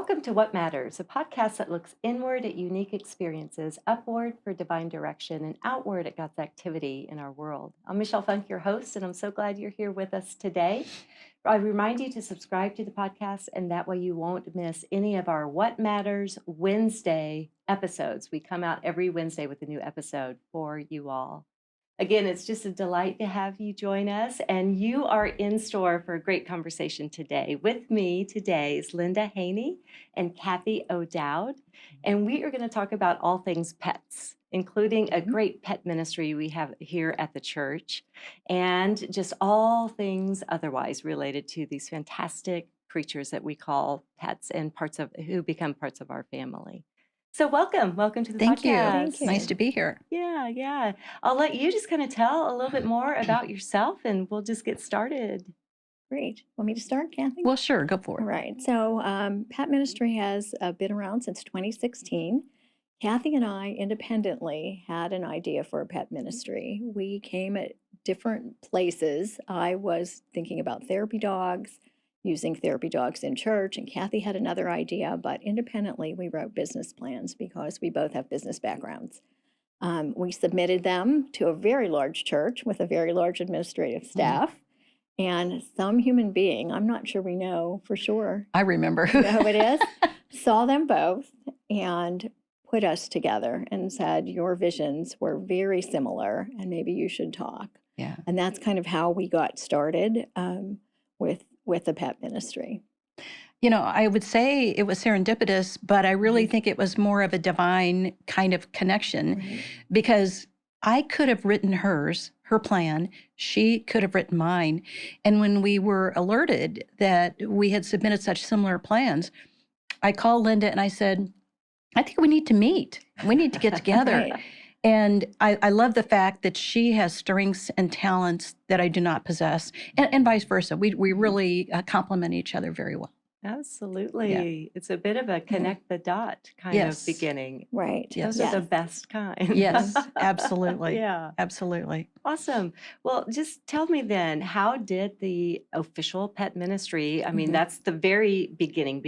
Welcome to What Matters, a podcast that looks inward at unique experiences, upward for divine direction, and outward at God's activity in our world. I'm Michelle Funk, your host, and I'm so glad you're here with us today. I remind you to subscribe to the podcast, and that way you won't miss any of our What Matters Wednesday episodes. We come out every Wednesday with a new episode for you all. Again, it's just a delight to have you join us, and you are in store for a great conversation today. With me today is Linda Haney and Kathy O'Dowd, and we are going to talk about all things pets, including a great pet ministry we have here at the church, and just all things otherwise related to these fantastic creatures that we call pets and who become parts of our family. So welcome to the Thank you. podcast. Thank you. Nice to be here. Yeah. I'll let you just kind of tell a little bit more about yourself, and we'll just get started. Great. Want me to start, Kathy? Well, sure. Go for it. All right. So Pet Ministry has been around since 2016. Kathy and I independently had an idea for a pet ministry. We came at different places. I was thinking about therapy dogs, using therapy dogs in church, and Kathy had another idea, but independently we wrote business plans because we both have business backgrounds. We submitted them to a very large church with a very large administrative staff, and some human being, I'm not sure we know for sure. I remember. You know who it is? Saw them both and put us together and said, your visions were very similar and maybe you should talk. Yeah. And that's kind of how we got started with the pet ministry. You know, I would say it was serendipitous, but I really think it was more of a divine kind of connection because I could have written her plan. She could have written mine. And when we were alerted that we had submitted such similar plans, I called Linda and I said, I think we need to meet. We need to get together. Right. And I love the fact that she has strengths and talents that I do not possess, and vice versa. We really complement each other very well. Absolutely. Yeah. It's a bit of a connect the dot kind of beginning. Right. Those are the best kind. Yes, absolutely. Yeah. Absolutely. Awesome. Well, just tell me then, how did the official pet ministry, I mean, that's the very beginning.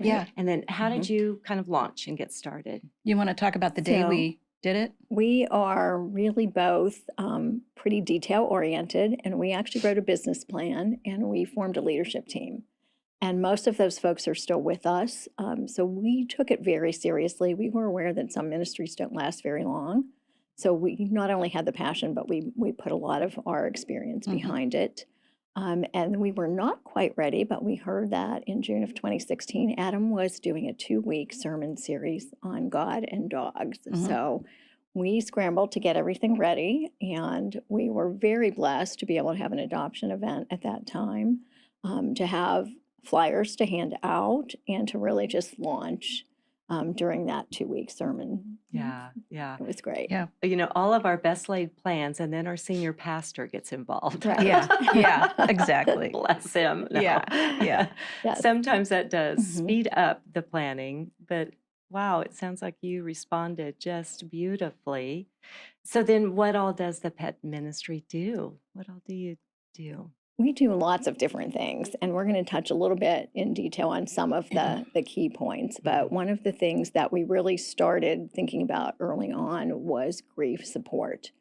Yeah. And then how did you kind of launch and get started? You want to talk about the day we did it? We are really both pretty detail oriented, and we actually wrote a business plan and we formed a leadership team. And most of those folks are still with us. So we took it very seriously. We were aware that some ministries don't last very long. So we not only had the passion, but we put a lot of our experience behind it. And we were not quite ready, but we heard that in June of 2016, Adam was doing a 2-week sermon series on God and dogs. So we scrambled to get everything ready, and we were very blessed to be able to have an adoption event at that time, to have flyers to hand out, and to really just launch during that 2-week sermon. Yeah. It was great. Yeah. You know, all of our best laid plans, and then our senior pastor gets involved. Right. Yeah, exactly. Bless him. No. Yeah. Yes. Sometimes that does speed up the planning, but wow, it sounds like you responded just beautifully. So then what all does the pet ministry do? What all do you do? We do lots of different things, and we're going to touch a little bit in detail on some of the key points. But one of the things that we really started thinking about early on was grief support.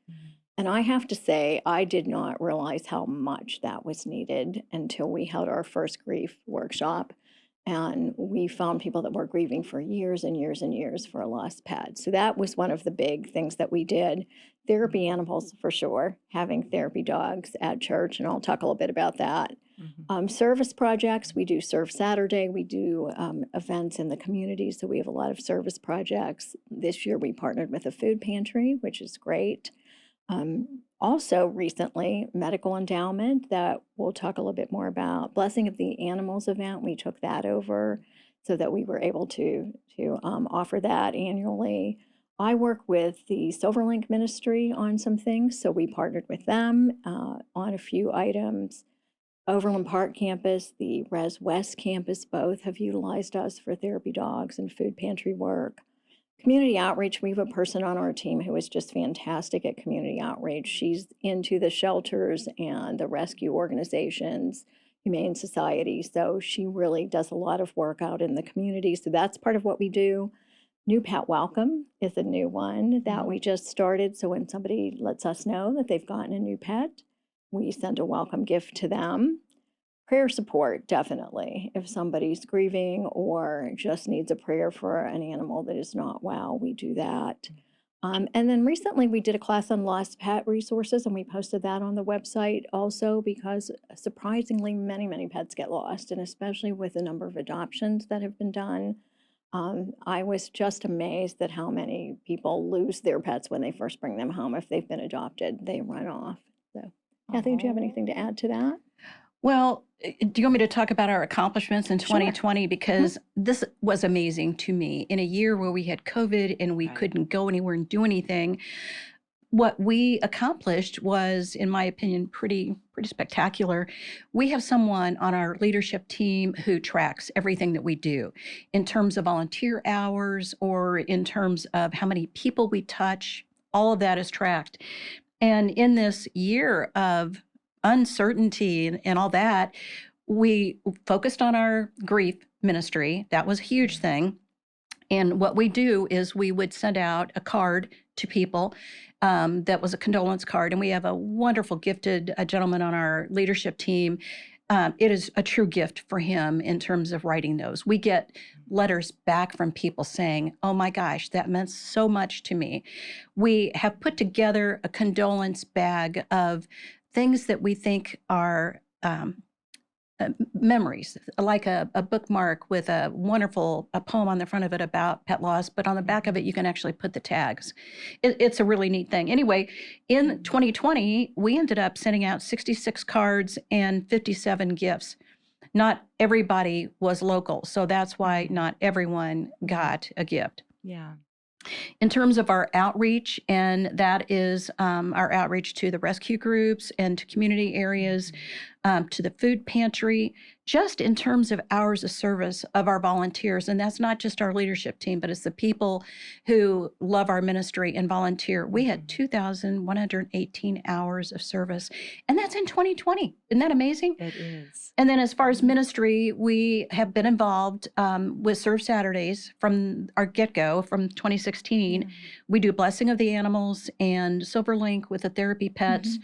And I have to say, I did not realize how much that was needed until we held our first grief workshop. And we found people that were grieving for years and years and years for a lost pet. So that was one of the big things that we did. Therapy animals, for sure, having therapy dogs at church, and I'll talk a little bit about that. Service projects, we do Serve Saturday. We do events in the community, so we have a lot of service projects. This year we partnered with a food pantry, which is great. Also recently, medical endowment that we'll talk a little bit more about. Blessing of the Animals event, we took that over so that we were able to offer that annually. I work with the Silverlink Ministry on some things, so we partnered with them on a few items. Overland Park campus, the Res West campus, both have utilized us for therapy dogs and food pantry work. Community outreach, we have a person on our team who is just fantastic at community outreach. She's into the shelters and the rescue organizations, Humane Society. So she really does a lot of work out in the community. So that's part of what we do. New Pet Welcome is a new one that we just started. So when somebody lets us know that they've gotten a new pet, we send a welcome gift to them. Prayer support, definitely. If somebody's grieving or just needs a prayer for an animal that is not well, we do that. And then recently we did a class on lost pet resources, and we posted that on the website also because surprisingly many pets get lost, and especially with the number of adoptions that have been done. I was just amazed at how many people lose their pets when they first bring them home. If they've been adopted, they run off. So, Kathy, do you have anything to add to that? Well, do you want me to talk about our accomplishments in Sure. 2020? Because this was amazing to me. In a year where we had COVID and we Right. couldn't go anywhere and do anything, what we accomplished was, in my opinion, pretty spectacular. We have someone on our leadership team who tracks everything that we do in terms of volunteer hours or in terms of how many people we touch. All of that is tracked. And in this year of uncertainty and all that, we focused on our grief ministry. That was a huge thing. And what we do is we would send out a card to people that was a condolence card. And we have a wonderful, gifted gentleman on our leadership team. It is a true gift for him in terms of writing those. We get letters back from people saying, oh my gosh, that meant so much to me. We have put together a condolence bag of things that we think are memories, like a bookmark with a wonderful poem on the front of it about pet loss, but on the back of it, you can actually put the tags. It's a really neat thing. Anyway, in 2020, we ended up sending out 66 cards and 57 gifts. Not everybody was local, so that's why not everyone got a gift. Yeah. In terms of our outreach, and that is our outreach to the rescue groups and to community areas, to the food pantry, just in terms of hours of service of our volunteers. And that's not just our leadership team, but it's the people who love our ministry and volunteer. We had 2,118 hours of service, and that's in 2020. Isn't that amazing? It is. And then as far as ministry, we have been involved with Serve Saturdays from our get-go, from 2016. We do Blessing of the Animals and Silverlink with the therapy pets.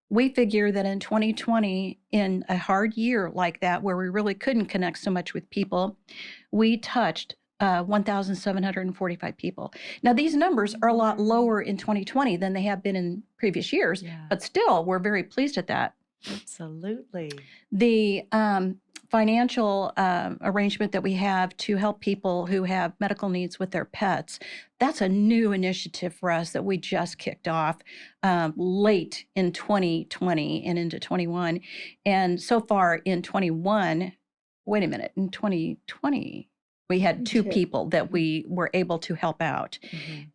We figure that in 2020, in a hard year like that, where we really couldn't connect so much with people, we touched 1,745 people. Now, these numbers are a lot lower in 2020 than they have been in previous years, but still, we're very pleased at that. Absolutely. The financial arrangement that we have to help people who have medical needs with their pets, that's a new initiative for us that we just kicked off late in 2020 and into 21. And so far in 21, wait a minute, in 2020, we had two people that we were able to help out.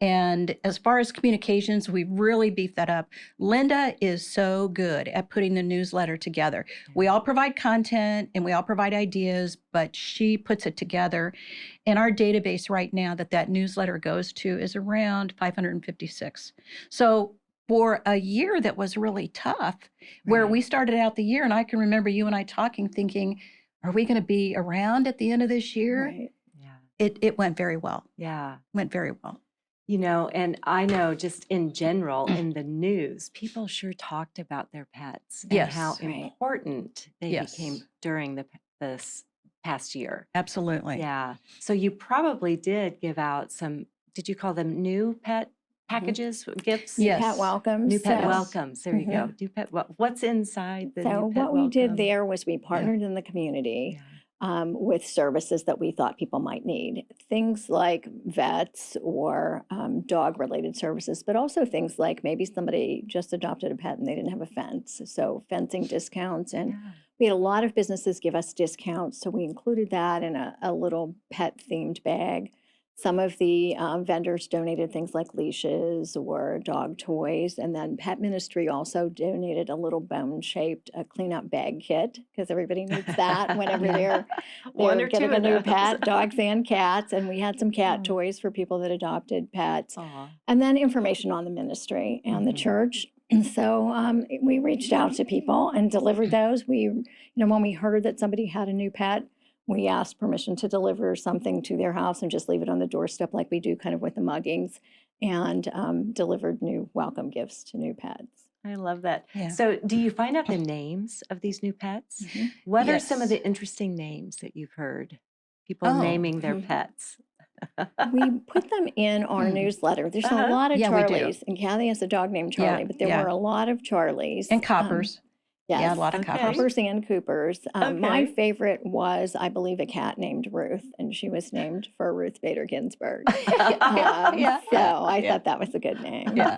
And as far as communications, we really beefed that up. Linda is so good at putting the newsletter together. We all provide content and we all provide ideas, but she puts it together. And our database right now that newsletter goes to is around 556. So for a year that was really tough, where we started out the year, and I can remember you and I talking, thinking, are we going to be around at the end of this year? Right. It went very well. Yeah. Went very well. You know, and I know just in general in the news, people sure talked about their pets and how important they became during this past year. Absolutely. Yeah. So you probably did give out some, did you call them new pet packages, gifts? New pet welcomes. New pet So- welcomes. There you go. New pet. What's inside the So new pet what we did welcome? there was we partnered in the community with services that we thought people might need. Things like vets or dog-related services, but also things like maybe somebody just adopted a pet and they didn't have a fence. So fencing discounts. And we had a lot of businesses give us discounts. So we included that in a little pet-themed bag. Some of the vendors donated things like leashes or dog toys. And then Pet Ministry also donated a little bone-shaped cleanup bag kit because everybody needs that whenever Yeah. they're One they're or two getting a of new those. pet, dogs and cats. And we had some cat Oh. toys for people that adopted pets. Aw. And then information on the ministry and the Mhm. church. And so we reached out to people and delivered those. When we heard that somebody had a new pet, we asked permission to deliver something to their house and just leave it on the doorstep like we do kind of with the muggings, and delivered new welcome gifts to new pets. I love that. Yeah. So, do you find out the names of these new pets? Mhm. What are some of Yes. the interesting names that you've heard? People Oh. naming their Mhm. pets. We put them in our Hmm. newsletter. There's a Uh-huh. lot of Yeah, we do. Charlies, and Kathy has a dog named Yeah, Charlie, but there yeah. were a lot of Charlies. And Coppers. Yeah, a Yes, lot of Okay. Coppers. Coppers and Coopers. My Okay. favorite was, I believe, a cat named Ruth, and she was named for Ruth Bader Ginsburg. Yeah, So yeah, I yeah. thought that was a good name. Yeah.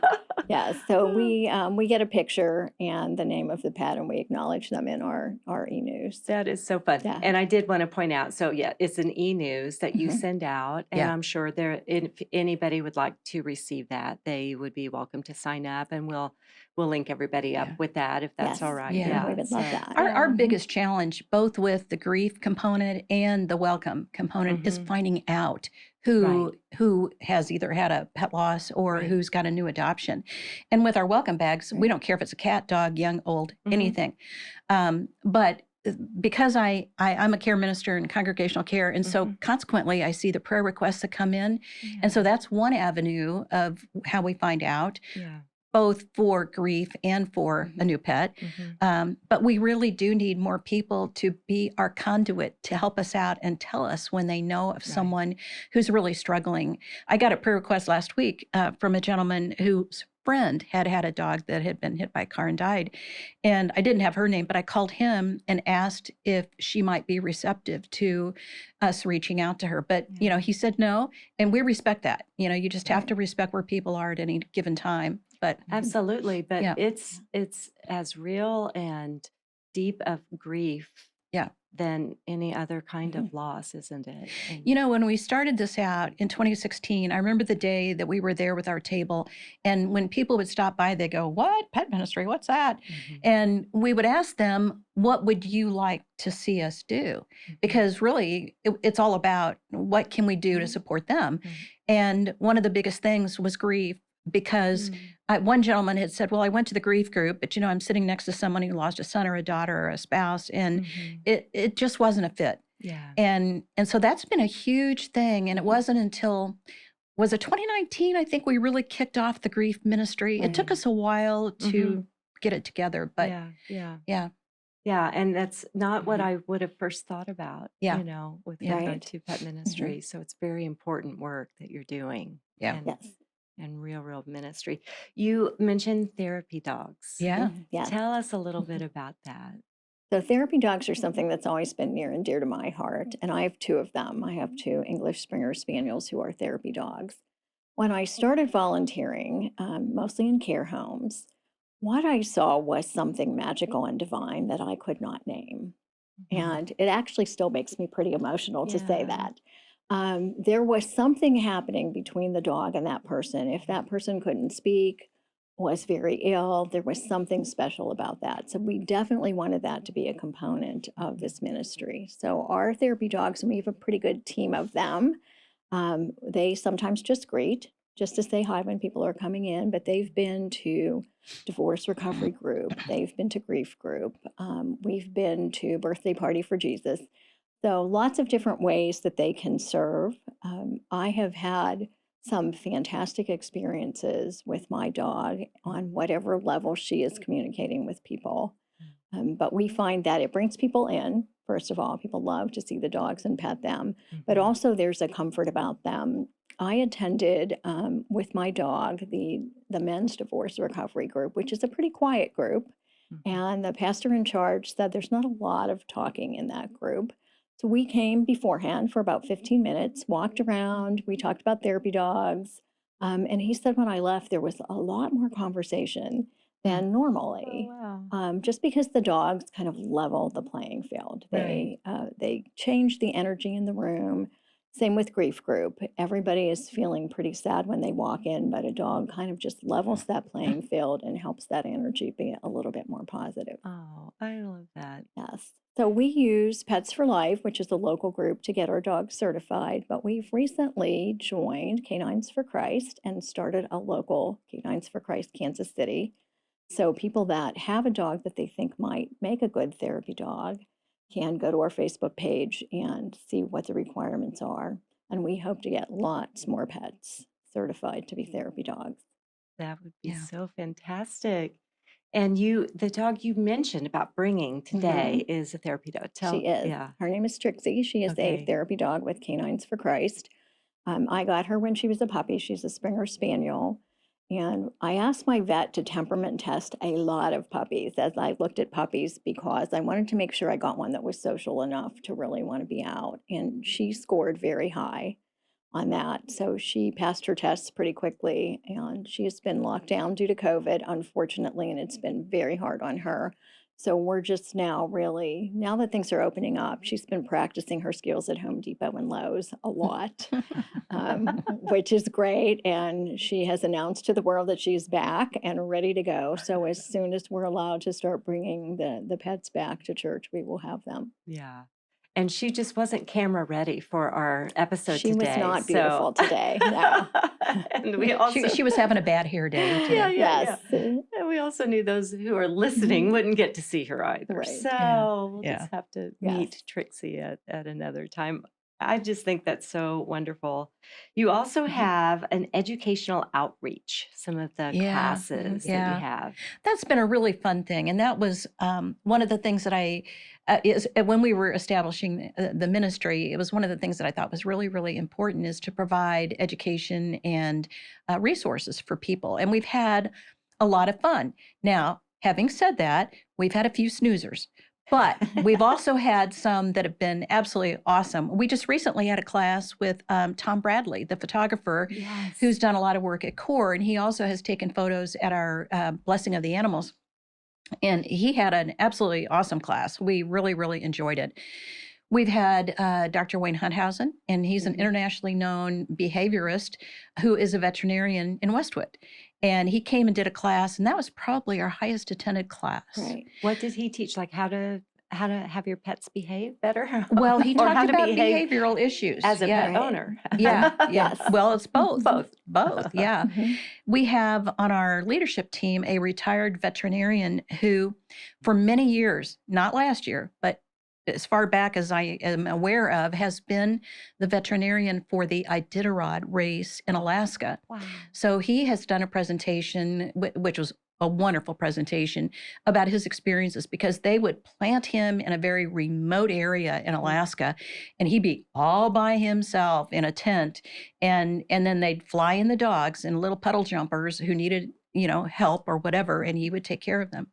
Yeah, so we get a picture and the name of the pet, and we acknowledge them in our e-news. That is so fun. Yeah. And I did want to point out, so yeah, it's an e-news that you Mhm. send out, and Yeah. I'm sure if anybody would like to receive that, they would be welcome to sign up, and we'll link everybody up Yeah. with that if that's all Yes. right. Yeah. Yeah. We would love so, that. Our yeah. biggest challenge, both with the grief component and the welcome component, is Mhm. finding out who has either had a pet loss or Right. who's got a new adoption. And with our welcome bags, we Right. don't care if it's a cat, dog, young, old, Mhm. anything. But because I'm a care minister in congregational care, and so Mhm. consequently I see the prayer requests that come in, and so Yeah. that's one avenue of how we find out, Yeah. both for grief and for a Mhm. new pet. Mhm. But we really do need more people to be our conduit to help us out and tell us when they know of Right. someone who's really struggling. I got a prayer request last week from a gentleman whose friend had had a dog that had been hit by a car and died. And I didn't have her name, but I called him and asked if she might be receptive to us reaching out to her. But, Yeah. he said no. And we respect that. You just have Right. to respect where people are at any given time. But Absolutely, but yeah. it's as real and deep of grief Yeah. than any other kind Mhm. of loss, isn't it? And When we started this out in 2016, I remember the day that we were there with our table. And when people would stop by, they go, "What? Pet ministry? What's that?" Mhm. And we would ask them, "What would you like to see us do?" Mhm. Because really, it's all about what can we do to Right. support them. Right. And one of the biggest things was grief, because Mm. one gentleman had said, "Well, I went to the grief group, but I'm sitting next to someone who lost a son or a daughter or a spouse, and Mhm. it just wasn't a fit." Yeah. And so that's been a huge thing. And it Mhm. wasn't until, was it 2019? I think we really kicked off the grief ministry. It took Right. us a while to Mhm. get it together, but Yeah. Yeah. yeah, Yeah, and that's not what Mhm. I would have first thought about, yeah, with yeah, regard Right. to pet Mhm. ministry. So it's very important work that you're doing, yeah, and Yes. real ministry. You mentioned therapy dogs. yeah. Mhm. Yes. Tell us a little Mhm. bit about that. So therapy dogs are something that's always been near and dear to my heart, and I have two of them. I have two English Springer Spaniels who are therapy dogs. When I started volunteering, mostly in care homes, what I saw was something magical and divine that I could not name. Mhm. And it actually still makes me pretty emotional to say Yeah. that. There was something happening between the dog and that person. If that person couldn't speak, was very ill, there was something special about that. So we definitely wanted that to be a component of this ministry. So our therapy dogs, and we have a pretty good team of them, they sometimes just greet, just to say hi when people are coming in, but they've been to divorce recovery group, they've been to grief group, we've been to birthday party for Jesus. So lots of different ways that they can serve. I have had some fantastic experiences with my dog on whatever level she is communicating with people. But we find that it brings people in. First of all, people love to see the dogs and pet them, but Mhm. also there's a comfort about them. I attended with my dog the men's divorce recovery group, which is a pretty quiet group. Mhm. And the pastor in charge said there's not a lot of talking in that group. So we came beforehand for about 15 minutes, walked around, we talked about therapy dogs. And he said when I left, there was a lot more conversation than Oh, normally, wow. just because the dogs kind of level the playing field. Right. They change the energy in the room. Same with grief group. Everybody is feeling pretty sad when they walk in, but a dog kind of just levels that playing field and helps that energy be a little bit more positive. Oh, I love that. Yes. So we use Pets for Life, which is a local group, to get our dogs certified, but we've recently joined Canines for Christ and started a local Canines for Christ Kansas City. So people that have a dog that they think might make a good therapy dog can go to our Facebook page and see what the requirements are. And we hope to get lots more pets certified to be therapy dogs. That would be Yeah. so fantastic. And the dog you mentioned about bringing today is a therapy dog. She is. Yeah. Her name is Trixie. She is a Okay. therapy dog with Canines for Christ. I got her when she was a puppy. She's a Springer Spaniel. And I asked my vet to temperament test a lot of puppies as I looked at puppies because I wanted to make sure I got one that was social enough to really want to be out. And she scored very high on that. So she passed her tests pretty quickly, and she has been locked down due to COVID, unfortunately, and it's been very hard on her. So we're just now really, now that things are opening up, she's been practicing her skills at Home Depot and Lowe's a lot, which is great. And she has announced to the world that she's back and ready to go. So as soon as we're allowed to start bringing the pets back to church, we will have them. Yeah. And she just wasn't camera ready for our episode She was today. not beautiful today, no. And we also She was having a bad hair day today. yeah, Yes. And we also knew those who are listening wouldn't get to see her either. Right. So Yeah. we'll Yeah. just have to Yes. meet Trixie at another time. I just think that's so wonderful. You also have an educational outreach, some of the Yeah. classes that Yeah. you have. That's been a really fun thing. And that was one of the things that when we were establishing the ministry, it was one of the things that I thought was really, really important is to provide education and resources for people. And we've had a lot of fun. Now, having said that, we've had a few snoozers. But we've also had some that have been absolutely awesome. We just recently had a class with Tom Bradley, the photographer, Yes. who's done a lot of work at CORE, and he also has taken photos at our Blessing of the Animals. And he had an absolutely awesome class. We really, really enjoyed it. We've had Dr. Wayne Hunthausen, and he's an internationally known behaviorist who is a veterinarian in Westwood. And he came and did a class, and that was probably our highest attended class. Right. What did he teach? Like how to have your pets behave better? Well, he Or how talked to about behave behavioral issues. as a yeah. pet owner. Yeah. Yes. Well, it's both. Both. Yeah. Mhm. We have on our leadership team a retired veterinarian who, for many years, not last year, but as far back as I am aware of, has been the veterinarian for the Iditarod race in Alaska. Wow. So he has done a presentation, which was a wonderful presentation, about his experiences because they would plant him in a very remote area in Alaska, and he'd be all by himself in a tent, and then they'd fly in the dogs and little puddle jumpers who needed, help or whatever, and he would take care of them.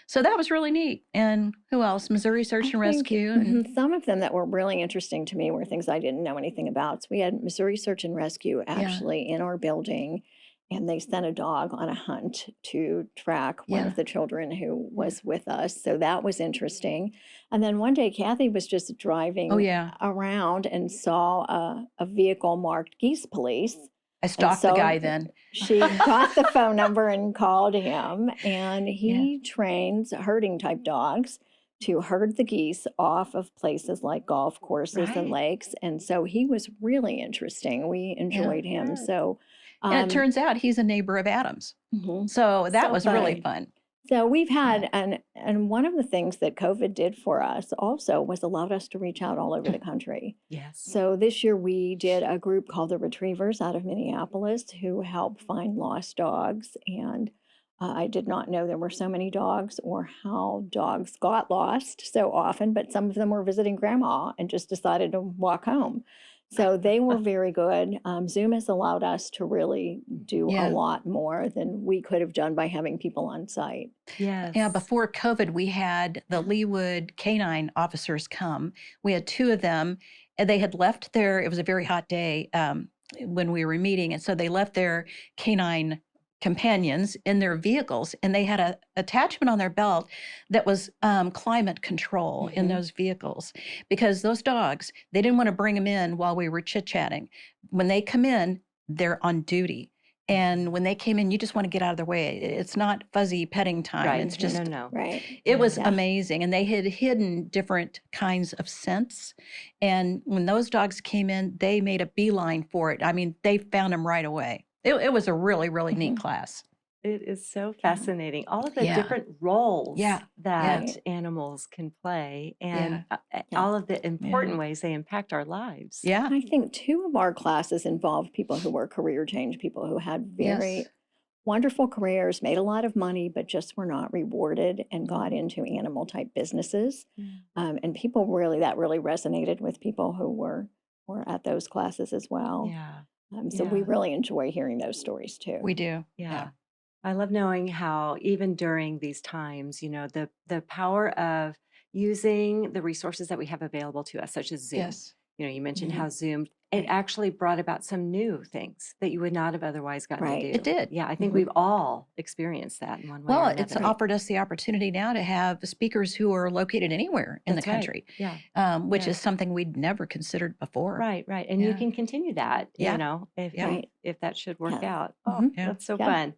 So that was really neat. And who else? Missouri Search and I think, Rescue. And some of them that were really interesting to me were things I didn't know anything about. So we had Missouri Search and Rescue actually in our building, and they sent a dog on a hunt to track one Yeah. of the children who was with us. So that was interesting. And then one day, Kathy was just driving Oh, yeah. around and saw a vehicle marked Geese Police. I stalked the so guy then. She got the phone number and called him, and he trains herding type dogs to herd the geese off of places like golf courses and Right. lakes. And so he was really interesting. We enjoyed him. Good. So, And it turns out he's a neighbor of Adam's. mhm. So that So was really fun. fun. So we've had, and one of the things that COVID did for us also was allowed us to reach out all over the country. Yes. So this year we did a group called the Retrievers out of Minneapolis who help find lost dogs. And I did not know there were so many dogs or how dogs got lost so often, but some of them were visiting grandma and just decided to walk home. So they were very good. Zoom has allowed us to really do Yeah. a lot more than we could have done by having people on site. Yes. Yeah, before COVID, we had the Leawood canine officers come. We had two of them, and they had left it was a very hot day when we were meeting, and so they left their canine companions in their vehicles, and they had a attachment on their belt that was climate control in those vehicles, because those dogs, they didn't want to bring them in while we were chit-chatting. When they come in, they're on duty. And when they came in, you just want to get out of their way. It's not fuzzy petting time. Right. It's just, No. Right. it was Yeah. amazing. And they had hidden different kinds of scents. And when those dogs came in, they made a beeline for it. I mean, they found them right away. It was a really, really neat class. It is so fascinating. All of the Yeah. different roles Yeah. that Right. animals can play, and Yeah. all of the important ways they impact our lives. Yeah. I think 2 of our classes involved people who were career change, people who had very Yes. wonderful careers, made a lot of money, but just were not rewarded and got into animal type businesses. And people that really resonated with people who were at those classes as well. Yeah. So we Yeah. really enjoy hearing those stories too. We do. Yeah. I love knowing how even during these times, the power of using the resources that we have available to us, such as Zoom. Yes. You mentioned Mhm. how Zoom, it Right. actually brought about some new things that you would not have otherwise gotten Right. to It do. It did. Yeah, I think Mhm. we've all experienced that in one way or Well, it's another. offered us the opportunity now to have speakers who are located anywhere in That's the right. country, Yeah. which Yeah. is something we'd never considered before. Right. And you Yeah. can continue that, Yeah. if Yeah. Right. if that should work Yeah. out. Oh, Mhm. Yeah. that's so Yeah. fun.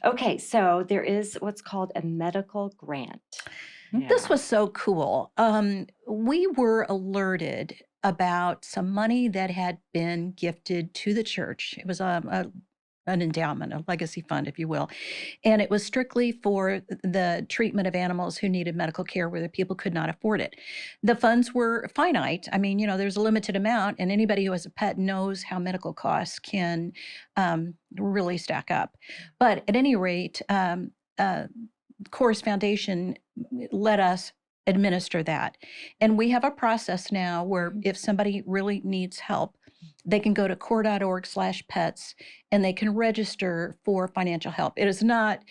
Okay, so there is what's called a medical grant. This Yeah. was so cool. We were alerted about some money that had been gifted to the church. It was an endowment, a legacy fund, if you will. And it was strictly for the treatment of animals who needed medical care where the people could not afford it. The funds were finite. I mean, there's a limited amount, and anybody who has a pet knows how medical costs can really stack up. But at any rate, Course Foundation let us administer that. And we have a process now where if somebody really needs help, they can go to core.org/pets and they can register for financial help. It is not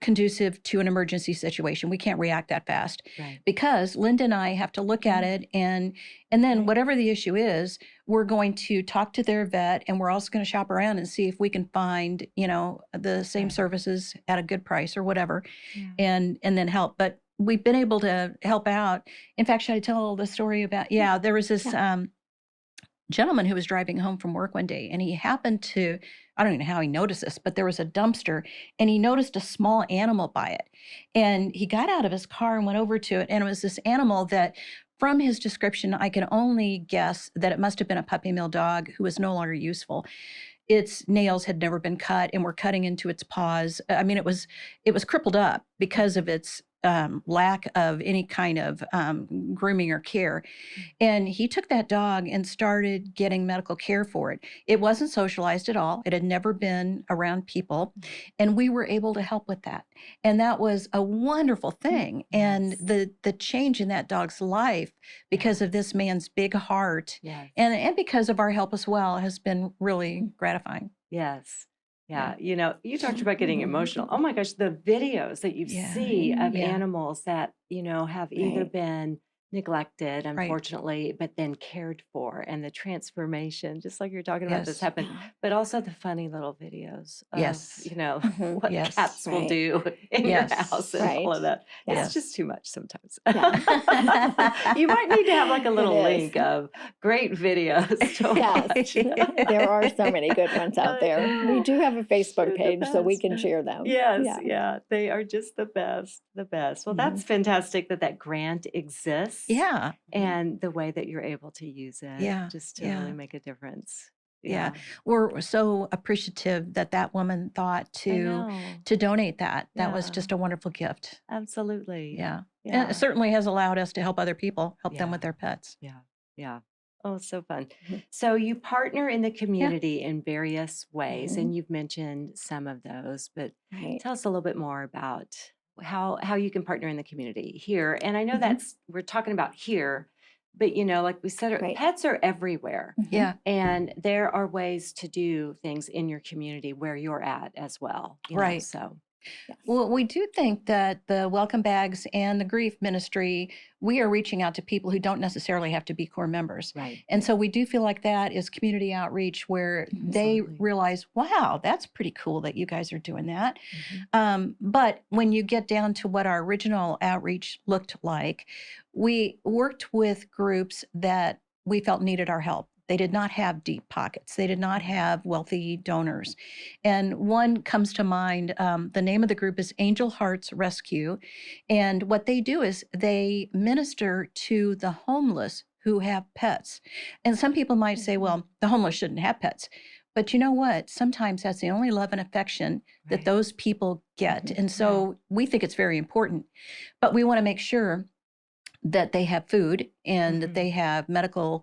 conducive to an emergency situation. We can't react that fast Right. because Linda and I have to look at it, and then Right. whatever the issue is, we're going to talk to their vet, and we're also going to shop around and see if we can find the same Right. services at a good price or whatever, Yeah. and then help. But we've been able to help out. In fact, should I tell the story about? Yeah, there was this gentleman who was driving home from work one day, and he happened to, I don't even know how he noticed this, but there was a dumpster, and he noticed a small animal by it. And he got out of his car and went over to it, and it was this animal that, from his description, I can only guess that it must have been a puppy mill dog who was no longer useful. Its nails had never been cut and were cutting into its paws. I mean, it was crippled up because of its lack of any kind of grooming or care. And he took that dog and started getting medical care for it. It wasn't socialized at all. It had never been around people. And we were able to help with that. And that was a wonderful thing. And Yes. the change in that dog's life because of this man's big heart Yes. and because of our help as well has been really gratifying. Yes. Yeah. Yeah. You talked about getting emotional. Oh my gosh, the videos that you Yeah. see of Yeah. animals that, have either Right. been neglected, Right. unfortunately, but then cared for, and the transformation, just like you're talking about this Yes. happened, Yeah. but also the funny little videos of, Yes. Mhm. what Yes. cats will Right. do in your Yes. house and all of Right. that. It's Yes. just too much sometimes. Yeah. You might need to have like a little It is. link of great videos to Yes. watch. There are so many good ones out there. We do have a They're Facebook the page, so we best. can share them. Yes, Yeah. they are just the best, the best. Well, that's Mhm. fantastic that that grant exists Yeah. and the way that you're able to use it Yeah. just to really Yeah. make a difference. Yeah. We're so appreciative that that woman thought I know. to donate that. That was Yeah, just a wonderful gift. absolutely. Yeah. And Yeah, it certainly has allowed us to help other people, help them with yeah, their pets. yeah. Oh, so fun. Mhm. So you partner in the Yeah. community in various ways, Mhm. and you've mentioned some of those, but Right. tell us a little bit more about how you can partner in the community here. And I know Mhm. we're talking about here, but like we said, Right. pets are everywhere, Mhm. Yeah. and there are ways to do things in your community where you're at as well. Right. So Yes. Well, we do think that the welcome bags and the grief ministry, we are reaching out to people who don't necessarily have to be core members. Right. And so we do feel like that is community outreach where they Absolutely. realize, wow, that's pretty cool that you guys are doing that. Mhm. But when you get down to what our original outreach looked like, we worked with groups that we felt needed our help. They did not have deep pockets. They did not have wealthy donors. And one comes to mind. The name of the group is Angel Hearts Rescue. And what they do is they minister to the homeless who have pets. And some people might say, well, the homeless shouldn't have pets. But you know what? Sometimes that's the only love and affection that Right. those people get. Mhm. And so we think it's very important. But we want to make sure that they have food and that Mhm. they have medical,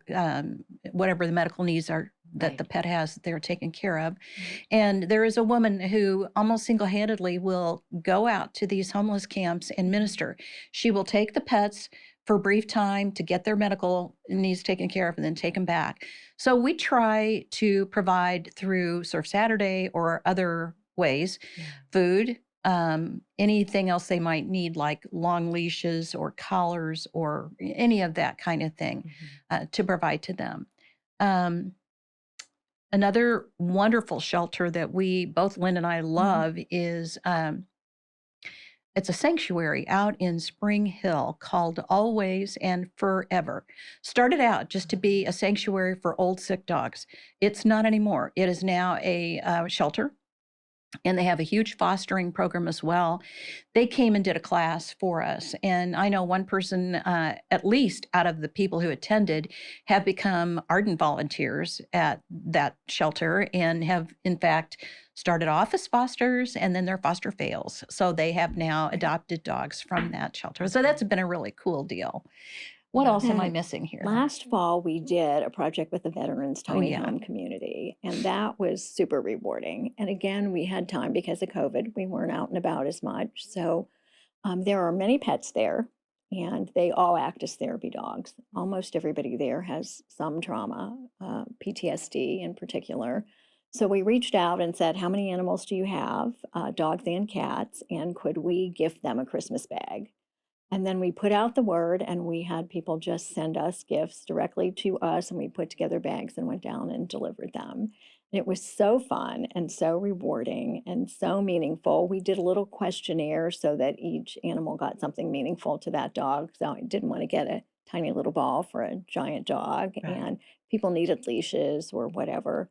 whatever the medical needs are that the Right. pet has, that they're taken care of. Right. And there is a woman who almost single-handedly will go out to these homeless camps and minister. She will take the pets for a brief time to get their medical needs taken care of and then take them back. So we try to provide through Surf Saturday or other ways, Yeah. food, anything else they might need, like long leashes or collars or any of that kind of thing, to provide to them. Um, Another wonderful shelter that we both Lynn and I love is it's a sanctuary out in Spring Hill called Always and Forever. Started out just to be a sanctuary for old sick dogs. It's not anymore. It is now a shelter. And they have a huge fostering program as well. They came and did a class for us. And I know one person, at least out of the people who attended, have become ardent volunteers at that shelter and have, in fact, started off as fosters and then their foster fails. So they have now adopted dogs from that shelter. So that's been a really cool deal. What Yeah. else am I And missing here? last fall, we did a project with the Veterans Oh, Tiny yeah. Home Community, and that was super rewarding. And again, we had time because of COVID. We weren't out and about as much. So there are many pets there, and they all act as therapy dogs. Almost everybody there has some trauma, PTSD in particular. So we reached out and said, how many animals do you have, dogs and cats, and could we gift them a Christmas bag? And then we put out the word, and we had people just send us gifts directly to us, and we put together bags and went down and delivered them. And it was so fun and so rewarding and so meaningful. We did a little questionnaire so that each animal got something meaningful to that dog. So I didn't want to get a tiny little ball for a giant dog, Right. and people needed leashes or whatever.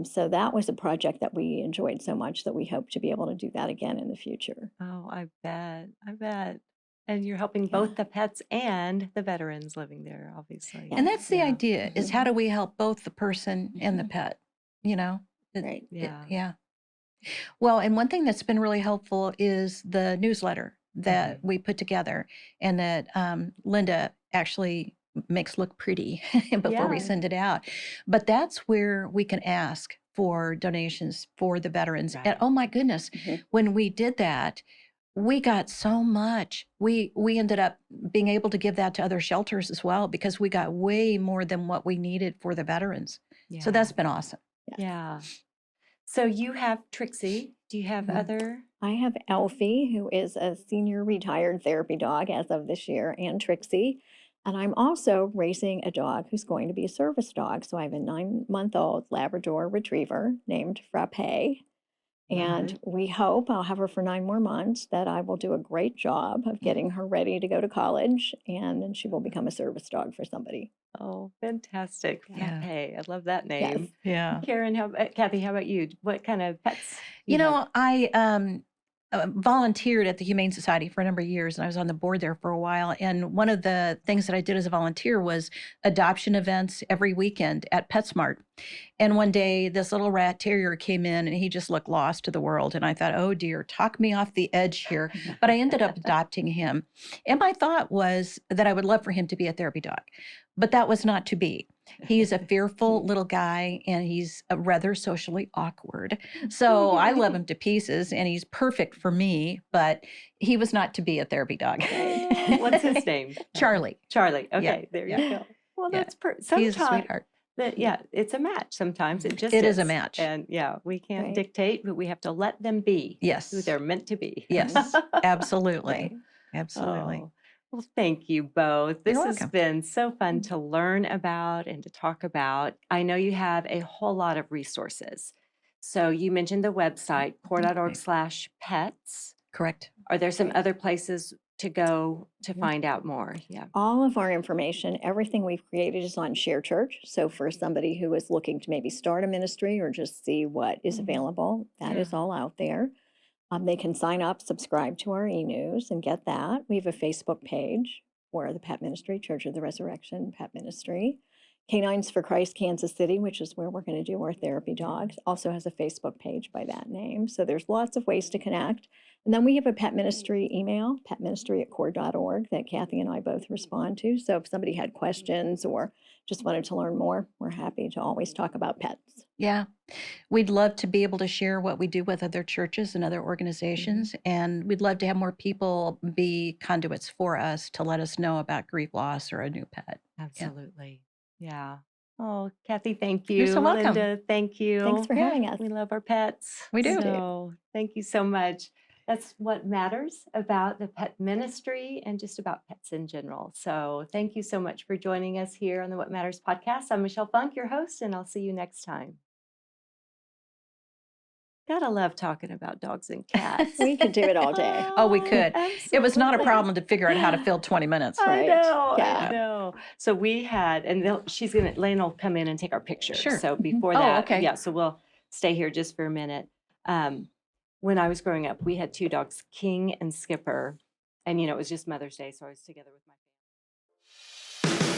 So that was a project that we enjoyed so much that we hope to be able to do that again in the future. Oh, I bet. I bet. And you're helping Yeah. both the pets and the veterans living there, obviously. And Yes. that's the Yeah. idea, is how do we help both the person and the Mhm. pet, you know? Right. Yeah. Yeah. Well, and one thing that's been really helpful is the newsletter that we put together and that Linda actually makes look pretty before we Yeah. send it out. But that's where we can ask for donations for the veterans. And Right. oh my goodness, Mhm. when we did that, we got so much. We ended up being able to give that to other shelters as well because we got way more than what we needed for the veterans. So Yeah. that's been awesome. Yes. Yeah. So you have Trixie. Do you have Mhm. other? I have Elfie, who is a senior retired therapy dog as of this year, and Trixie. And I'm also raising a dog who's going to be a service dog. So I have a 9-month-old Labrador retriever named Frappe. And we hope I'll have her for 9 more months, that I will do a great job of getting her ready to go to college, and then she will become a service dog for somebody. Oh, fantastic. Yeah. Frappe. I love that Yes. name. Yeah. Karen, Kathy, how about you? What kind of pets do You you have? know, I volunteered at the Humane Society for a number of years, and I was on the board there for a while. And one of the things that I did as a volunteer was adoption events every weekend at PetSmart. And one day, this little rat terrier came in, and he just looked lost to the world. And I thought, oh dear, talk me off the edge here. But I ended up adopting him. And my thought was that I would love for him to be a therapy dog, but that was not to be. He's a fearful little guy, and he's rather socially awkward. So I love him to pieces, and he's perfect for me, but he was not to be a therapy dog. What's his name? Charlie. Charlie. Yeah, Okay, there yeah, you go. Well, yeah. that's He's a sometimes sweetheart. Yeah, it's a match sometimes. It just It is a match. And yeah, we can't Right. dictate, but we have to let them be who Yes. they're meant to be. Yes. Absolutely. Right. Absolutely. Oh, well, thank you both. This You're has welcome. been so fun to learn about and to talk about. I know you have a whole lot of resources. So you mentioned the website, core.org/pets. Correct. Are there some Right. other places to go to Mhm. find out more? Yeah. All of our information, everything we've created is on Share Church. So for somebody who is looking to maybe start a ministry or just see what is Mhm. available, that is Yeah. all out there. They can sign up, subscribe to our e-news and get that. We have a Facebook page for the Pet Ministry, Church of the Resurrection Pet Ministry. Canines for Christ Kansas City, which is where we're going to do our therapy dogs, also has a Facebook page by that name. So there's lots of ways to connect. And then we have a pet ministry email, petministry@core.org, that Kathy and I both respond to. So if somebody had questions or just wanted to learn more, we're happy to always talk about pets. Yeah. We'd love to be able to share what we do with other churches and other organizations. And we'd love to have more people be conduits for us to let us know about grief loss or a new pet. Absolutely. Yeah. Oh, Kathy, thank You're you. so welcome. Linda, thank you. Thanks for Yeah, having us. We love our pets. We do. So thank you so much. That's what matters about the pet ministry and just about pets in general. So thank you so much for joining us here on the What Matters podcast. I'm Michelle Funk, your host, and I'll see you next time. Gotta love talking about dogs and cats. We could do it all day. Oh, we could. It was not a Absolutely. problem to figure out how to fill 20 minutes. I Right. know, Yeah. I know. So we had, and Lane will come in and take our picture. Sure. So before Oh, that, okay. yeah, so we'll stay here just for a minute. When I was growing up, we had two dogs, King and Skipper. And, it was just Mother's Day, so I was together with my family.